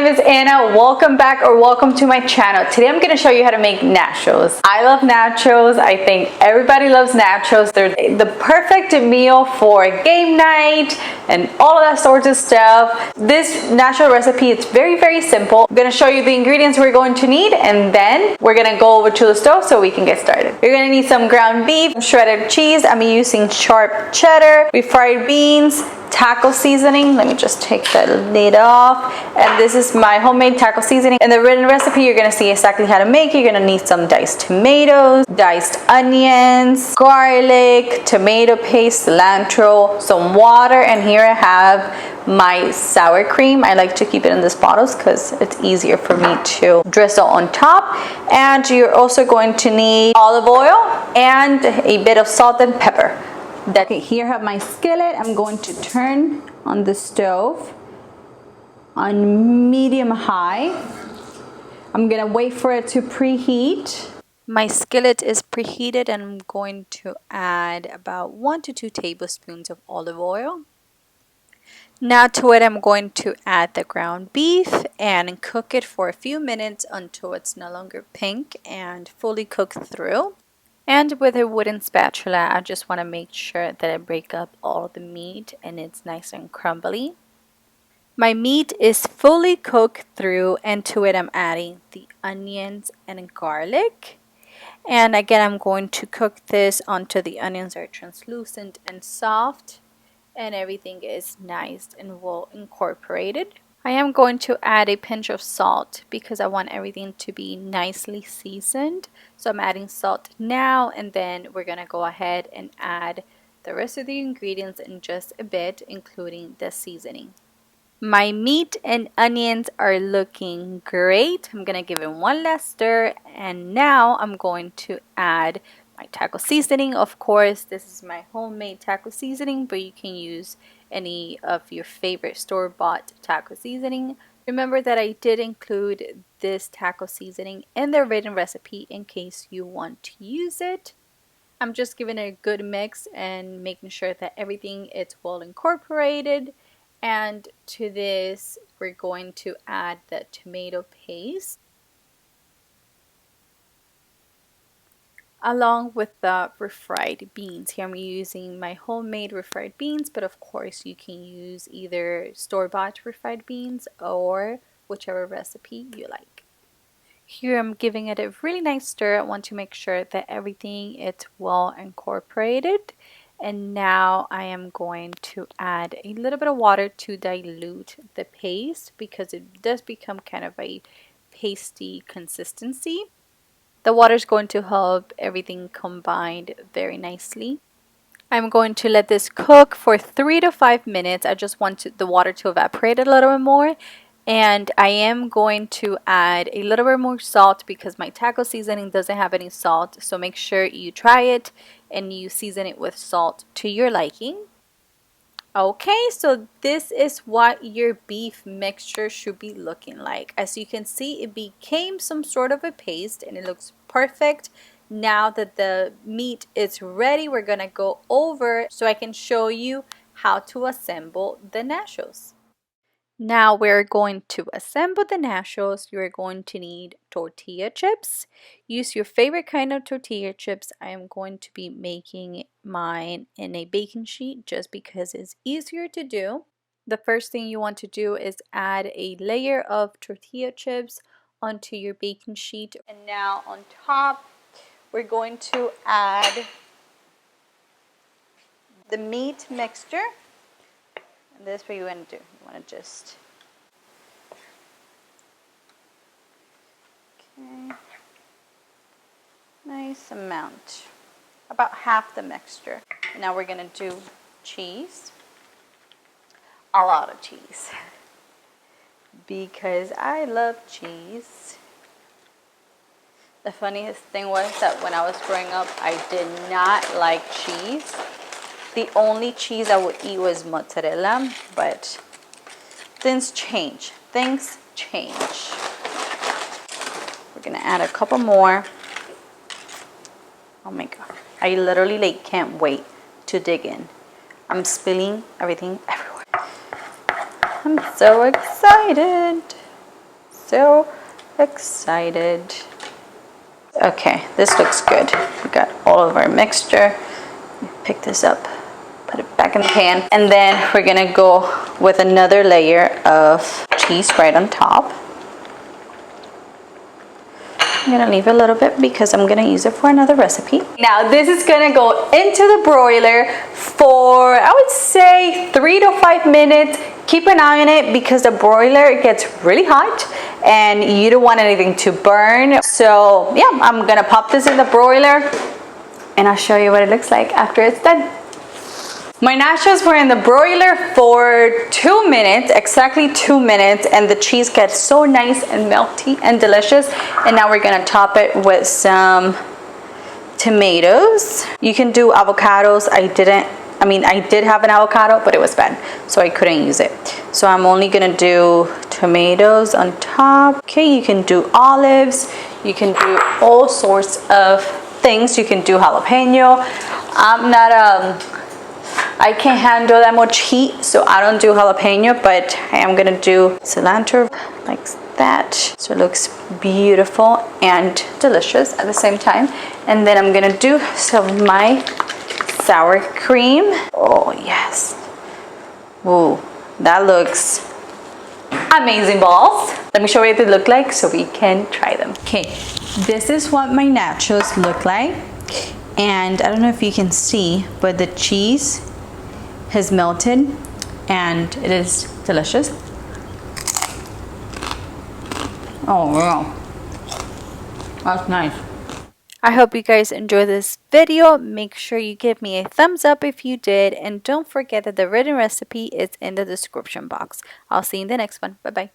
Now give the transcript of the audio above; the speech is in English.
name is Anna. Welcome back or welcome to my channel. Today I'm going to show you how to make nachos. I love nachos. I think everybody loves nachos. They're the perfect meal for game night and all of that sorts of stuff. This nacho recipe is very simple. I'm going to show you the ingredients we're going to need, and then we're going to go over to the stove so we can get started. You're going to need some ground beef, shredded cheese. I'm using sharp cheddar, refried beans, taco seasoning. Let me just take the lid off. And this is my homemade taco seasoning. In the written recipe, you're gonna see exactly how to make it. You're gonna need some diced tomatoes, diced onions, garlic, tomato paste, cilantro, some water, and here I have my sour cream. I like to keep it in these bottles because it's easier for me to drizzle on top. And you're also going to need olive oil and a bit of salt and pepper. Okay, here I have my skillet. I'm going to turn on the stove on medium high. I'm gonna wait for it to preheat. My skillet is preheated and I'm going to add about 1 to 2 tablespoons of olive oil. Now to it I'm going to add the ground beef and cook it for a few minutes until it's no longer pink and fully cooked through. And with a wooden spatula, I just want to make sure that I break up all the meat and it's nice and crumbly. My meat is fully cooked through, and to it I'm adding the onions and garlic. And again, I'm going to cook this until the onions are translucent and soft and everything is nice and well incorporated. I am going to add a pinch of salt because I want everything to be nicely seasoned. So I'm adding salt now, and then we're going to go ahead and add the rest of the ingredients in just a bit, including the seasoning. My meat and onions are looking great. I'm going to give it one last stir, and now I'm going to add my taco seasoning. Of course, this is my homemade taco seasoning, but you can use any of your favorite store-bought taco seasoning. Remember that I did include this taco seasoning in the written recipe in case you want to use it. I'm just giving it a good mix and making sure that everything is well incorporated. And to this, we're going to add the tomato paste along with the refried beans. Here I'm using my homemade refried beans, but of course you can use either store-bought refried beans or whichever recipe you like. Here I'm giving it a really nice stir. I want to make sure that everything is well incorporated. And now I am going to add a little bit of water to dilute the paste because it does become kind of a pasty consistency. The water is going to help everything combined very nicely. I'm going to let this cook for 3 to 5 minutes. I just want the water to evaporate a little bit more. And I am going to add a little bit more salt because my taco seasoning doesn't have any salt. So make sure you try it and you season it with salt to your liking. Okay, so this is what your beef mixture should be looking like. As you can see, it became some sort of a paste and it looks perfect. Now that the meat is ready, we're gonna go over so I can show you how to assemble the nachos. Now we're going to assemble the nachos. You're going to need tortilla chips. Use your favorite kind of tortilla chips. I am going to be making mine in a baking sheet just because it's easier to do. The first thing you want to do is add a layer of tortilla chips onto your baking sheet. And now on top, we're going to add the meat mixture. And this is what you want to do. You want to just nice amount, about half the mixture. Now we're going to do cheese, a lot of cheese, because I love cheese. The funniest thing was that when I was growing up, I did not like cheese. The only cheese I would eat was mozzarella, but things change. Things change. We're gonna add a couple more. Oh my god, I literally can't wait to dig in. I'm spilling everything everywhere. I'm so excited. so excited. Okay, this looks good. We got all of our mixture. Pick this up, put it back in the pan, and then we're gonna go with another layer of cheese right on top. I'm gonna leave a little bit because I'm gonna use it for another recipe. Now this is gonna go into the broiler for, I would say, 3 to 5 minutes. Keep an eye on it because the broiler gets really hot and you don't want anything to burn. So yeah, I'm gonna pop this in the broiler and I'll show you what it looks like after it's done. My nachos were in the broiler for 2 minutes, exactly 2 minutes, and the cheese gets so nice and melty and delicious. And now we're gonna top it with some tomatoes. You can do avocados. I did have an avocado, but it was bad, so I couldn't use it. So I'm only gonna do tomatoes on top. Okay, you can do olives. You can do all sorts of things. You can do jalapeno. I can't handle that much heat, so I don't do jalapeno, but I am gonna do cilantro like that. So it looks beautiful and delicious at the same time. And then I'm gonna do some of my sour cream. Oh yes. Ooh, that looks amazing, balls. Let me show you what they look like so we can try them. Okay, this is what my nachos look like. And I don't know if you can see, but the cheese has melted and it is delicious. Oh wow, that's nice. I hope you guys enjoyed this video. Make sure you give me a thumbs up if you did, and don't forget that the written recipe is in the description box. I'll see you in the next one. Bye bye.